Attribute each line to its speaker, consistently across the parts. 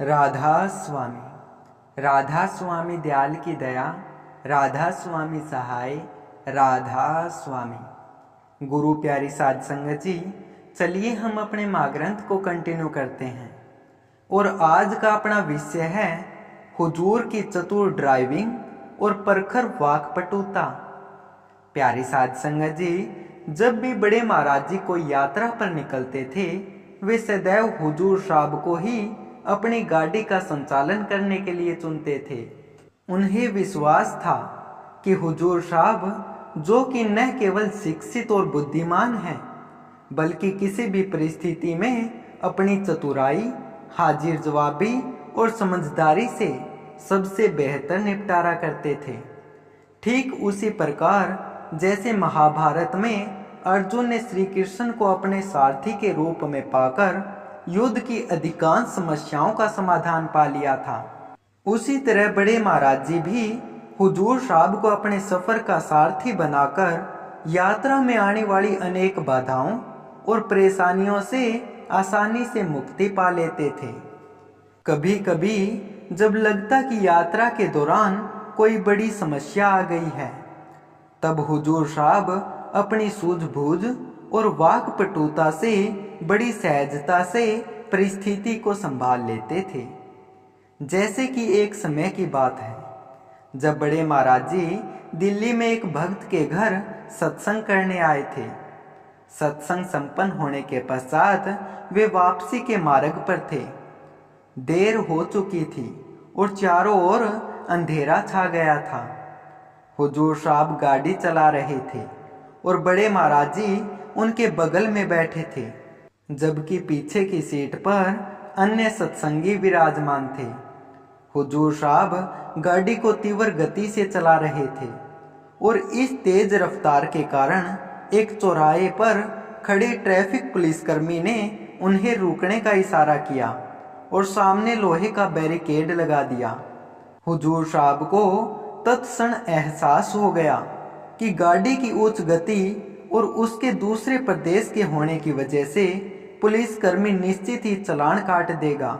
Speaker 1: राधा स्वामी। राधा स्वामी दयाल की दया, राधा स्वामी सहाय, राधा स्वामी। गुरु प्यारी साध संगत जी, चलिए हम अपने माँ ग्रंथ को कंटिन्यू करते हैं। और आज का अपना विषय है हुजूर की चतुर ड्राइविंग और परखर वाकपटुता। प्यारी साध संगत जी, जब भी बड़े महाराज जी कोई यात्रा पर निकलते थे, वे सदैव हुजूर साहब को ही अपनी गाड़ी का संचालन करने के लिए चुनते थे। उन्हें विश्वास था कि हुजूर साहब, जो कि न केवल शिक्षित और बुद्धिमान हैं, बल्कि किसी भी परिस्थिति में अपनी चतुराई, हाजिर जवाबी और समझदारी से सबसे बेहतर निपटारा करते थे। ठीक उसी प्रकार जैसे महाभारत में अर्जुन ने श्री कृष्ण को अपने सारथी के रूप में पाकर युद्ध की अधिकांश समस्याओं का समाधान पा लिया था, उसी तरह बड़े महाराज जी भी हुजूर साहब को अपने सफर का सारथी बनाकर यात्रा में आने वाली अनेक बाधाओं और परेशानियों से आसानी से मुक्ति पा लेते थे। कभी कभी जब लगता कि यात्रा के दौरान कोई बड़ी समस्या आ गई है, तब हुजूर साहब अपनी सूझबूझ और वाकपटुता से बड़ी सहजता से परिस्थिति को संभाल लेते थे। जैसे कि एक समय की बात है, जब बड़े महाराज जी दिल्ली में एक भक्त के घर सत्संग करने आए थे। सत्संग संपन्न होने के पश्चात वे वापसी के मार्ग पर थे। देर हो चुकी थी और चारों ओर अंधेरा छा गया था। हुजूर साहब गाड़ी चला रहे थे और बड़े महाराज जी उनके बगल में बैठे थे, जबकि पीछे की सीट पर अन्य सत्संगी विराजमान थे। हुजूर साहब गाड़ी को तीव्र गति से चला रहे थे और इस तेज रफ्तार के कारण एक चौराहे पर खड़े ट्रैफिक पुलिसकर्मी ने उन्हें रुकने का इशारा किया और सामने लोहे का बैरिकेड लगा दिया। हुजूर साहब को तत्क्षण एहसास हो गया कि गाड़ी की उच्च गति और उसके दूसरे प्रदेश के होने की वजह से पुलिसकर्मी निश्चित ही चालान काट देगा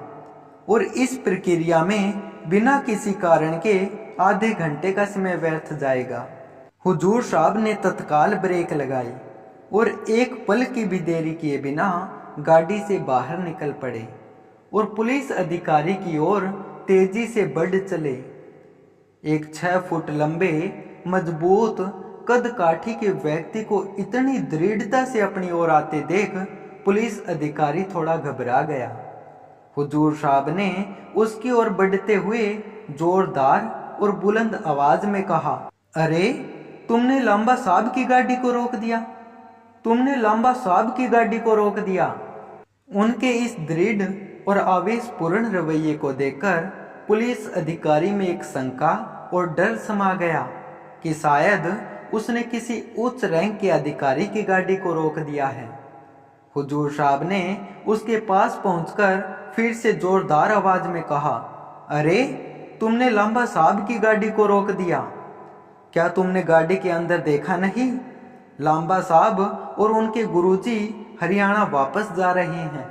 Speaker 1: और इस प्रक्रिया में बिना किसी कारण के आधे घंटे का समय व्यर्थ जाएगा। हुजूर साहब ने तत्काल ब्रेक लगाई और एक पल की भी देरी किए बिना गाड़ी से बाहर निकल पड़े और पुलिस अधिकारी की ओर तेजी से बढ़ चले। एक 6 फुट लंबे मजबूत कद काठी के व्यक्ति को इतनी दृढ़ता से अपनी ओर आते देख पुलिस अधिकारी थोड़ा घबरा गया। हुजूर साहब ने उसकी ओर बढ़ते हुए जोरदार और बुलंद आवाज में कहा, अरे तुमने लांबा साहब की गाड़ी को रोक दिया, तुमने लांबा साहब की गाड़ी को रोक दिया। उनके इस दृढ़ और आवेशपूर्ण रवैये को देखकर पुलिस अधिकारी में एक शंका और डर समा गया कि शायद उसने किसी उच्च रैंक के अधिकारी की गाड़ी को रोक दिया है। हुजूर साहब ने उसके पास पहुंचकर फिर से जोरदार आवाज में कहा, अरे तुमने लांबा साहब की गाड़ी को रोक दिया। क्या तुमने गाड़ी के अंदर देखा नहीं? लांबा साहब और उनके गुरुजी हरियाणा वापस जा रहे हैं।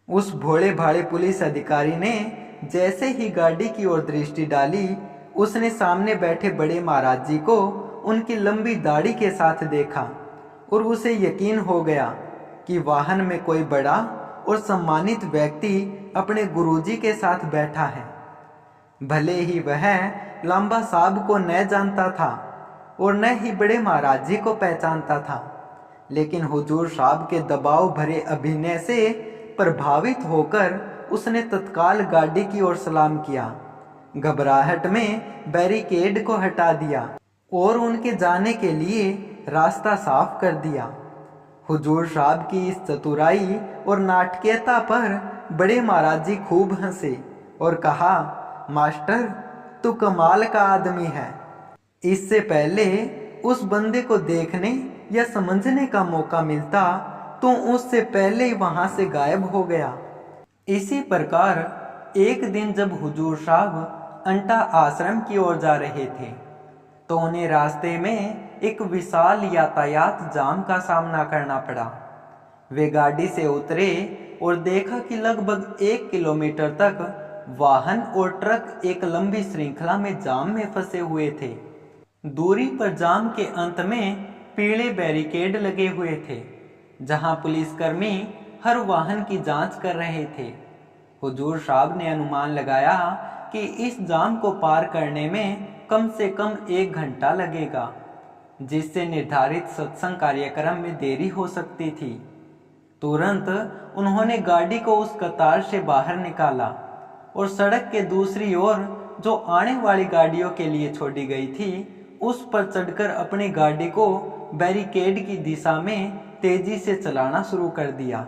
Speaker 1: उस भोले भाले पुलिस अधिकारी ने जैसे ही गाड़ी की ओर दृष्टि डाली, उसने सामने बैठे बड़े महाराज जी को उनकी लंबी दाढ़ी के साथ देखा और उसे यकीन हो गया कि वाहन में कोई बड़ा और सम्मानित व्यक्ति अपने गुरुजी के साथ बैठा है। भले ही वह लांबा साहब को न जानता था और न ही बड़े महाराज जी को पहचानता था, लेकिन हुजूर साहब के दबाव भरे अभिनय से प्रभावित होकर उसने तत्काल गाड़ी की ओर सलाम किया, घबराहट में बैरिकेड को हटा दिया और उनके जाने के लिए रास्ता साफ कर दिया। हुजूर साहब की इस चतुराई और नाटकीयता पर बड़े महाराज जी खूब हंसे और कहा, मास्टर तू कमाल का आदमी है। इससे पहले उस बंदे को देखने या समझने का मौका मिलता तो उससे पहले ही वहां से गायब हो गया। इसी प्रकार एक दिन जब हुजूर साहब अंटा आश्रम की ओर जा रहे थे, तो उन्हें रास्ते में एक विशाल यातायात जाम का सामना करना पड़ा। वे गाड़ी से उतरे और देखा कि लगभग 1 किलोमीटर तक वाहन और ट्रक एक लंबी श्रृंखला में जाम में फंसे हुए थे। दूरी पर जाम के अंत में पीले बैरिकेड लगे हुए थे, जहां पुलिसकर्मी हर वाहन की जांच कर रहे थे। हुजूर साहब ने अनुमान लगाया कि इस जाम को पार करने में कम से कम 1 घंटा लगेगा, जिससे निर्धारित सत्संग कार्यक्रम में देरी हो सकती थी। तुरंत उन्होंने गाड़ी को उस कतार से बाहर निकाला और सड़क के दूसरी ओर जो आने वाली गाड़ियों के लिए छोड़ी गई थी, उस पर चढ़कर अपनी गाड़ी को बैरिकेड की दिशा में तेजी से चलाना शुरू कर दिया।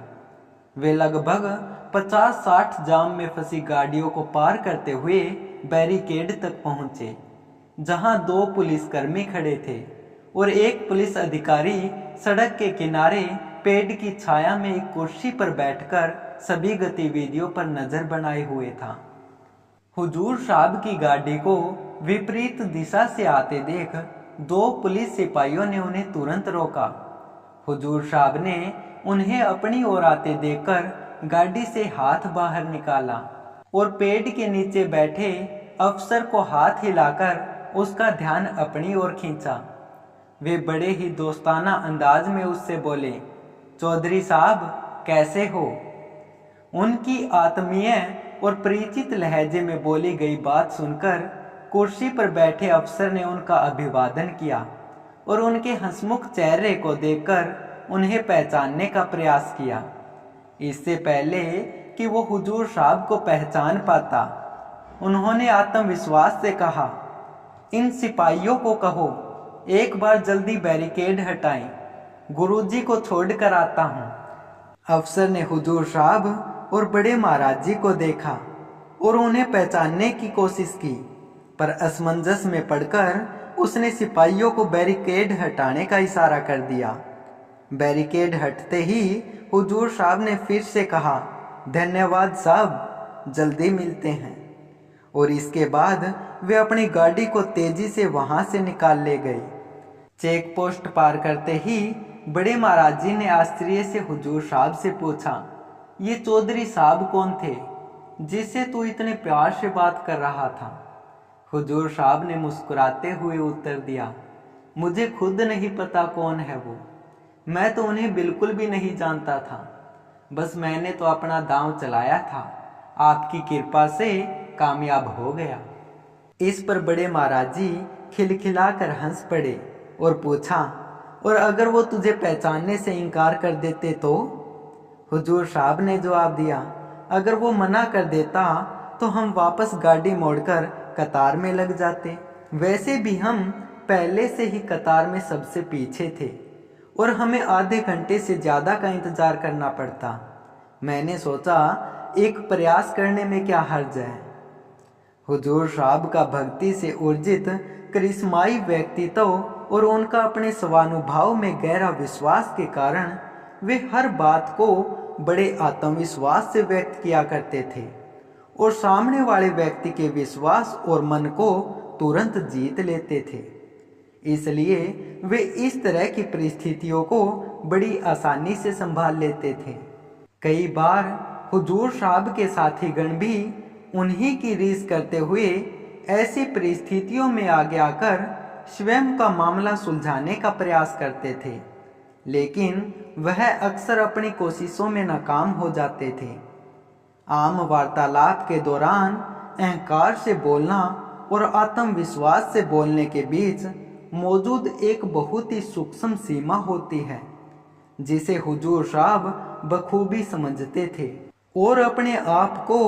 Speaker 1: वे लगभग 50-60 जाम में फंसी गाड़ियों को पार करते हुए बैरिकेड तक पहुंचे, जहां 2 पुलिसकर्मी खड़े थे और एक पुलिस अधिकारी सड़क के किनारे पेड़ की छाया में एक कुर्सी पर बैठकर सभी गतिविधियों पर नजर बनाए हुए था। हुजूर साहब की गाड़ी को विपरीत दिशा से आते देख 2 पुलिस सिपाहियों ने उन्हें तुरंत रोका। हुजूर साहब ने उन्हें अपनी ओर आते देखकर गाड़ी से हाथ बाहर निकाला और पेड़ के नीचे बैठे अफसर को हाथ हिलाकर उसका ध्यान अपनी ओर खींचा। वे बड़े ही दोस्ताना अंदाज में उससे बोले, चौधरी साहब कैसे हो? उनकी आत्मीय और परिचित लहजे में बोली गई बात सुनकर कुर्सी पर बैठे अफसर ने उनका अभिवादन किया और उनके हंसमुख चेहरे को देखकर उन्हें पहचानने का प्रयास किया। इससे पहले कि वो हुजूर साहब को पहचान पाता, उन्होंने आत्मविश्वास से कहा, इन सिपाहियों को कहो एक बार जल्दी बैरिकेड हटाएं, गुरुजी को छोड़कर आता हूं। अफसर ने हुजूर साहब और बड़े महाराज जी को देखा और उन्हें पहचानने की कोशिश की, पर असमंजस में पड़कर उसने सिपाहियों को बैरिकेड हटाने का इशारा कर दिया। बैरिकेड हटते ही हुजूर साहब ने फिर से कहा, धन्यवाद साहब, जल्दी मिलते हैं। और इसके बाद वे अपनी गाड़ी को तेजी से वहां से निकाल ले गए। चेक पोस्ट पार करते ही बड़े महाराज जी ने आश्चर्य से हुजूर साहब से पूछा, ये चौधरी साहब कौन थे जिससे तू इतने प्यार से बात कर रहा था? हुजूर साहब ने मुस्कुराते हुए उत्तर दिया, मुझे खुद नहीं पता कौन है वो, मैं तो उन्हें बिल्कुल भी नहीं जानता था, बस मैंने तो अपना दांव चलाया था, आपकी कृपा से कामयाब हो गया। इस पर बड़े महाराज जी खिलखिलाकर हंस पड़े और पूछा, और अगर वो तुझे पहचानने से इनकार कर देते तो? हुजूर साहब ने जवाब दिया, अगर वो मना कर देता तो हम वापस गाड़ी मोड़कर कतार में लग जाते। वैसे भी हम पहले से ही कतार में सबसे पीछे थे और हमें आधे घंटे से ज़्यादा का इंतजार करना पड़ता। मैंने सोचा एक प्रयास करने में क्या हर्ज है। हुजूर साहब का भक्ति से ऊर्जित करिश्माई व्यक्तित्व और उनका अपने स्वानुभाव में गहरा विश्वास के कारण वे हर बात को बड़े आत्मविश्वास से व्यक्त किया करते थे और सामने वाले व्यक्ति के विश्वास और मन को तुरंत जीत लेते थे। इसलिए वे इस तरह की परिस्थितियों को बड़ी आसानी से संभाल लेते थे। कई बार हुजूर साहब के साथीगण भी उन्हीं की रीस करते हुए ऐसी परिस्थितियों में आगे आकर स्वयं का मामला सुलझाने का प्रयास करते थे, लेकिन वह अक्सर अपनी कोशिशों में नाकाम हो जाते थे। आम वार्तालाप के दौरान अहंकार से बोलना और आत्मविश्वास से बोलने के बीच मौजूद एक बहुत ही सूक्ष्म सीमा होती है, जिसे हुजूर साहब बखूबी समझते थे और अपने आप को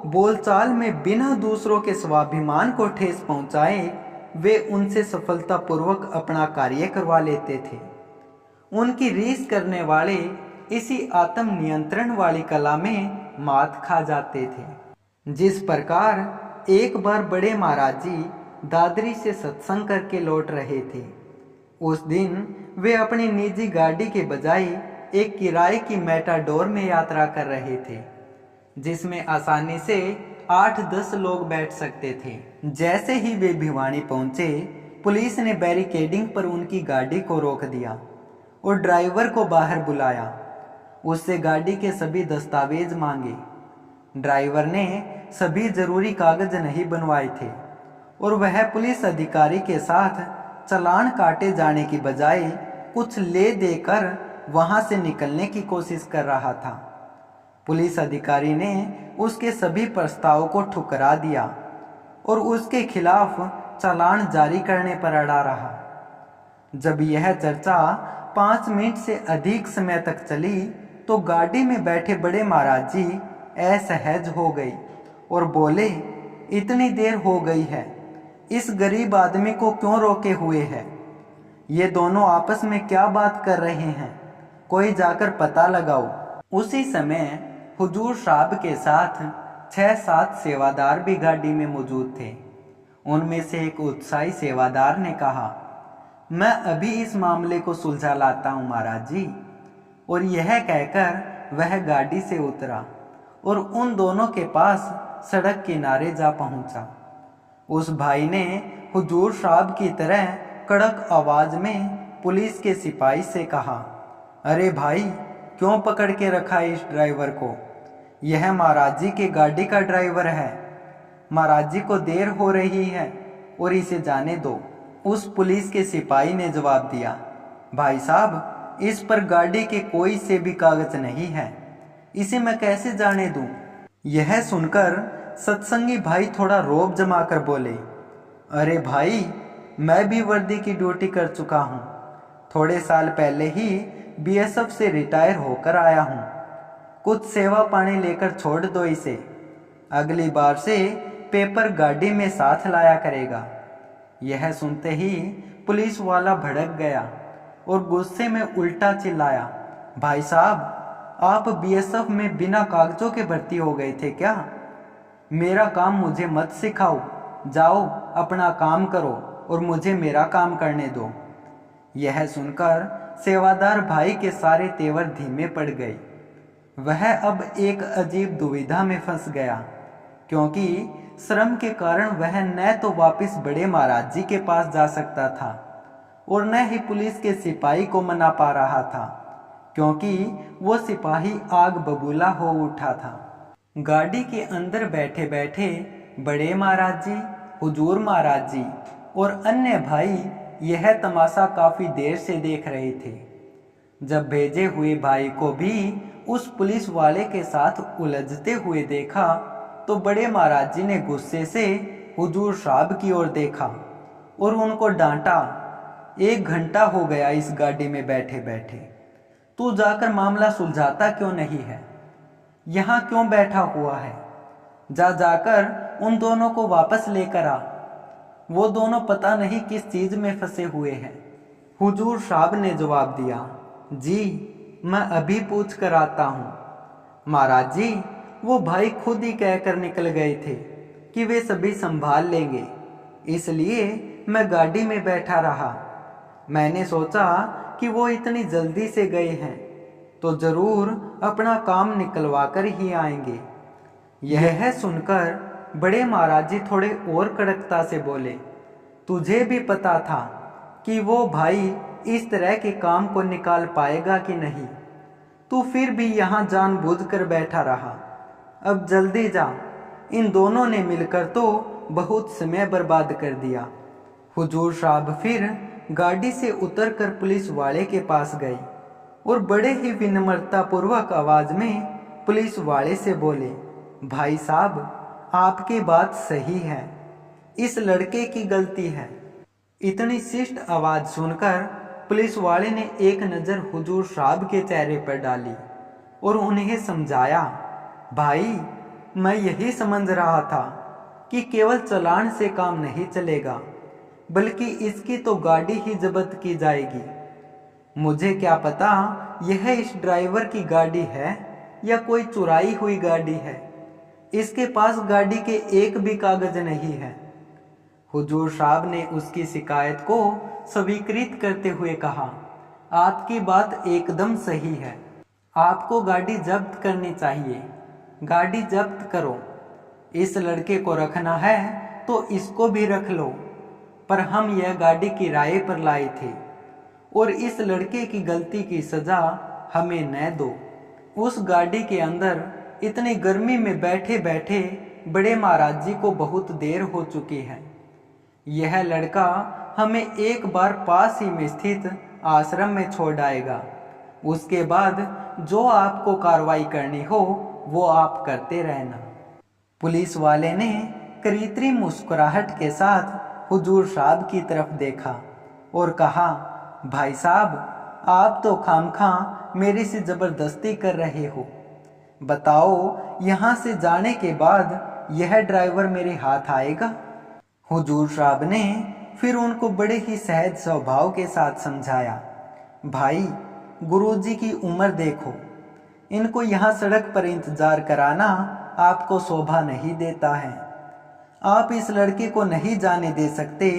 Speaker 1: बोलचाल में बिना दूसरों के स्वाभिमान को ठेस पहुंचाए वे उनसे सफलतापूर्वक अपना कार्य करवा लेते थे। उनकी रीस करने वाले इसी आत्म नियंत्रण वाली कला में मात खा जाते थे। जिस प्रकार एक बार बड़े महाराज जी दादरी से सत्संग करके लौट रहे थे, उस दिन वे अपनी निजी गाड़ी के बजाय एक किराए की मेटाडोर में यात्रा कर रहे थे, जिसमें आसानी से 8-10 लोग बैठ सकते थे। जैसे ही वे भिवानी पहुंचे, पुलिस ने बैरिकेडिंग पर उनकी गाड़ी को रोक दिया और ड्राइवर को बाहर बुलाया। उससे गाड़ी के सभी दस्तावेज मांगे। ड्राइवर ने सभी जरूरी कागज नहीं बनवाए थे और वह पुलिस अधिकारी के साथ चालान काटे जाने की बजाय कुछ ले देकर वहां से निकलने की कोशिश कर रहा था। पुलिस अधिकारी ने उसके सभी प्रस्तावों को ठुकरा दिया और उसके खिलाफ चालान जारी करने पर अड़ा रहा। जब यह चर्चा 5 मिनट से अधिक समय तक चली तो गाड़ी में बैठे बड़े महाराज जी असहज हो गई और बोले, इतनी देर हो गई है, इस गरीब आदमी को क्यों रोके हुए है? ये दोनों आपस में क्या बात कर रहे हैं? कोई जाकर पता लगाओ। उसी समय हुजूर साहब के साथ 6-7 सेवादार भी गाड़ी में मौजूद थे। उनमें से एक उत्साही सेवादार ने कहा, मैं अभी इस मामले को सुलझा लाता हूँ महाराज जी। और यह कहकर वह गाड़ी से उतरा और उन दोनों के पास सड़क किनारे जा पहुंचा। उस भाई ने हुजूर साहब की तरह कड़क आवाज में पुलिस के सिपाही से कहा, अरे भाई, क्यों पकड़ के रखा है इस ड्राइवर को? यह महाराज जी के गाड़ी का ड्राइवर है। महाराज जी को देर हो रही है और इसे जाने दो। उस पुलिस के सिपाही ने जवाब दिया, भाई साहब, इस पर गाड़ी के कोई से भी कागज नहीं है, इसे मैं कैसे जाने दूं? यह सुनकर सत्संगी भाई थोड़ा रौब जमाकर बोले, अरे भाई, मैं भी वर्दी की ड्यूटी कर चुका हूँ। थोड़े साल पहले ही बीएसएफ से रिटायर होकर आया हूँ। कुछ सेवा पानी लेकर छोड़ दो इसे। अगली बार से पेपर गाड़ी में साथ लाया करेगा। यह सुनते ही पुलिस वाला भड़क गया और गुस्से में उल्टा चिल्लाया, भाई साहब, आप बीएसएफ में बिना कागजों के भर्ती हो गए थे क्या? मेरा काम मुझे मत सिखाओ, जाओ अपना काम करो और मुझे मेरा काम करने दो। यह सुनकर सेवादार भाई के सारे तेवर धीमे पड़ गए। वह अब एक अजीब दुविधा में फंस गया, क्योंकि श्रम के कारण वह न तो वापस बड़े महाराज जी के पास जा सकता था और न ही पुलिस के सिपाही को मना पा रहा था, क्योंकि वो सिपाही आग बबूला हो उठा था। गाड़ी के अंदर बैठे बैठे बड़े महाराज जी, हुजूर महाराज जी और अन्य भाई यह तमाशा काफी देर से देख रहे थे। जब भेजे हुए भाई को भी उस पुलिस वाले के साथ उलझते हुए देखा तो बड़े महाराज जी ने गुस्से से हुजूर साहब की ओर देखा और उनको डांटा, 1 घंटा हो गया इस गाड़ी में बैठे बैठे, तू जाकर मामला सुलझाता क्यों नहीं है? यहाँ क्यों बैठा हुआ है? जाकर उन दोनों को वापस लेकर आ। वो दोनों पता नहीं किस चीज में फंसे हुए हैं। हुजूर साहब ने जवाब दिया, जी मैं अभी पूछ कर आता हूँ। महाराज जी, वो भाई खुद ही कहकर निकल गए थे कि वे सभी संभाल लेंगे, इसलिए मैं गाड़ी में बैठा रहा। मैंने सोचा कि वो इतनी जल्दी से गए हैं तो जरूर अपना काम निकलवा कर ही आएंगे। यह सुनकर बड़े महाराज जी थोड़े और कड़कता से बोले, तुझे भी पता था कि वो भाई इस तरह के काम को निकाल पाएगा कि नहीं, तू फिर भी यहाँ जानबूझकर बैठा रहा। अब जल्दी जा। इन दोनों ने मिलकर तो बहुत समय बर्बाद कर दिया। हुजूर साहब फिर गाड़ी से उतरकर पुलिस वाले के पास गए और बड़े ही विनम्रतापूर्वक आवाज में पुलिस वाले से बोले, भाई साहब, आपकी बात सही है, इस लड़के की गलती है। इतनी शिष्ट आवाज सुनकर पुलिस वाले ने एक नज़र हुजूर साहब के चेहरे पर डाली और उन्हें समझाया, भाई, मैं यही समझ रहा था कि केवल चालान से काम नहीं चलेगा, बल्कि इसकी तो गाड़ी ही जब्त की जाएगी। मुझे क्या पता यह इस ड्राइवर की गाड़ी है या कोई चुराई हुई गाड़ी है। इसके पास गाड़ी के एक भी कागज नहीं है। हुजूर साहब ने उसकी शिकायत को स्वीकृत करते हुए कहा, आपकी बात एकदम सही है, आपको गाड़ी जब्त करनी चाहिए। गाड़ी जब्त करो। इस लड़के को रखना है तो इसको भी रख लो, पर हम यह गाड़ी किराए पर लाए थे और इस लड़के की गलती की सजा हमें न दो। उस गाड़ी के अंदर इतनी गर्मी में बैठे बैठे बड़े महाराज जी को बहुत देर हो चुकी है। यह लड़का हमें एक बार पास ही में स्थित आश्रम में छोड़ आएगा। उसके बाद जो आपको कार्रवाई करनी हो वो आप करते रहना। पुलिस वाले ने कृत्रिम मुस्कुराहट के साथ हुजूर साहब की तरफ देखा और कहा, भाई साहब, आप तो खामखा मेरे से जबरदस्ती कर रहे हो। बताओ, यहाँ से जाने के बाद यह ड्राइवर मेरे हाथ आएगा? हुजूर साहब ने फिर उनको बड़े ही सहज स्वभाव के साथ समझाया, भाई, गुरुजी की उम्र देखो, इनको यहाँ सड़क पर इंतजार कराना आपको शोभा नहीं देता है। आप इस लड़के को नहीं जाने दे सकते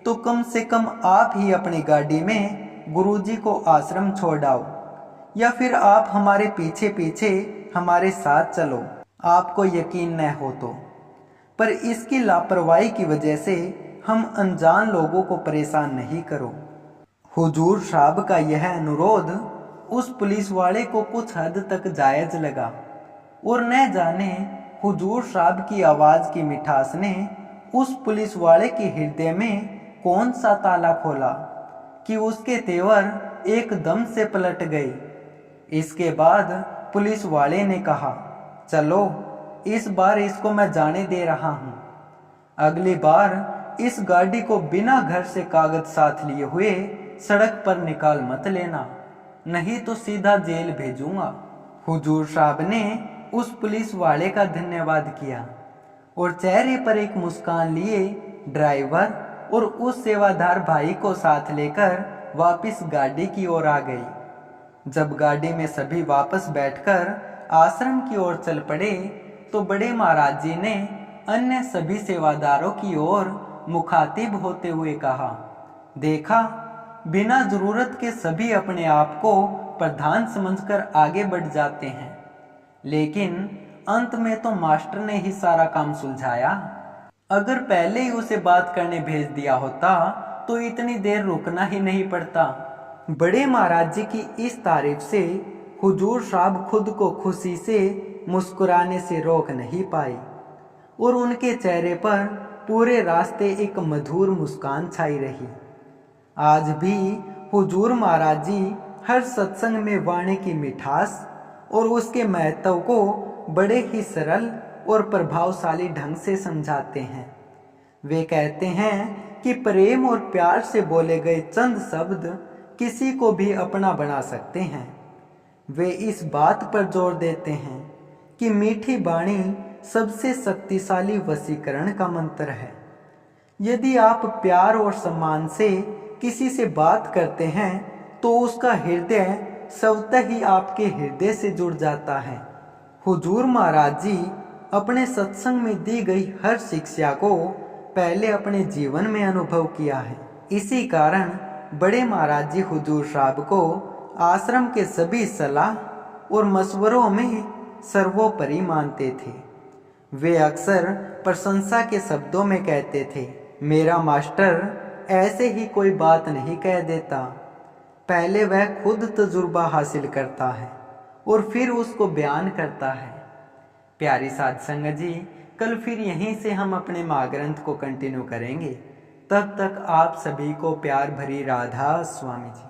Speaker 1: तो कम से कम आप ही अपनी गाड़ी में गुरुजी को आश्रम छोड़ आओ, या फिर आप हमारे पीछे पीछे हमारे साथ चलो, आपको यकीन न हो तो। पर इसकी लापरवाही की वजह से हम अनजान लोगों को परेशान नहीं करो। हुजूर साहब का यह अनुरोध उस पुलिस वाले को कुछ हद तक जायज लगा और न जाने हुजूर साहब की आवाज की मिठास ने उस पुलिस वाले के हृदय में कौन सा ताला खोला कि उसके तेवर एकदम से पलट गए। इसके बाद पुलिस वाले ने कहा, चलो, इस बार इसको मैं जाने दे रहा हूँ। अगली बार इस गाड़ी को बिना घर से कागज साथ लिए हुए सड़क पर निकाल मत लेना, नहीं तो सीधा जेल भेजूंगा। हुजूर साहब ने उस पुलिस वाले का धन्यवाद किया और चेहरे पर एक मुस्कान लिए ड्राइवर और उस सेवादार भाई को साथ लेकर वापस गाड़ी की ओर आ गई। जब गाड़ी में सभी वापस बैठकर आश्रम की ओर चल पड़े तो बड़े महाराज जी ने अन्य सभी सेवादारों की ओर मुखातिब होते हुए कहा, देखा, बिना जरूरत के सभी अपने आप को प्रधान समझकर आगे बढ़ जाते हैं, लेकिन अंत में तो मास्टर ने ही सारा काम सुलझाया। अगर पहले ही उसे बात करने भेज दिया होता तो इतनी देर रुकना ही नहीं पड़ता। बड़े महाराज जी की इस तारीफ से हुजूर साहब खुद को खुशी से मुस्कुराने से रोक नहीं पाए और उनके चेहरे पर पूरे रास्ते एक मधुर मुस्कान छाई रही। आज भी हुजूर महाराज जी हर सत्संग में वाणी की मिठास और उसके महत्व को बड़े ही सरल और प्रभावशाली ढंग से समझाते हैं। वे कहते हैं कि प्रेम और प्यार से बोले गए चंद शब्द किसी को भी अपना बना सकते हैं। वे इस बात पर जोर देते हैं कि मीठी वाणी सबसे शक्तिशाली वशीकरण का मंत्र है। यदि आप प्यार और सम्मान से किसी से बात करते हैं तो उसका हृदय स्वतः ही आपके हृदय से जुड़ जाता है। हुजूर महाराज जी अपने सत्संग में दी गई हर शिक्षा को पहले अपने जीवन में अनुभव किया है। इसी कारण बड़े महाराज जी हुजूर साहब को आश्रम के सभी सलाह और मशवरों में सर्वोपरि मानते थे। वे अक्सर प्रशंसा के शब्दों में कहते थे, मेरा मास्टर ऐसे ही कोई बात नहीं कह देता, पहले वह खुद तजुर्बा हासिल करता है और फिर उसको बयान करता है। प्यारी साध संगत जी, कल फिर यहीं से हम अपने महाग्रंथ को कंटिन्यू करेंगे। तब तक आप सभी को प्यार भरी राधा स्वामी जी।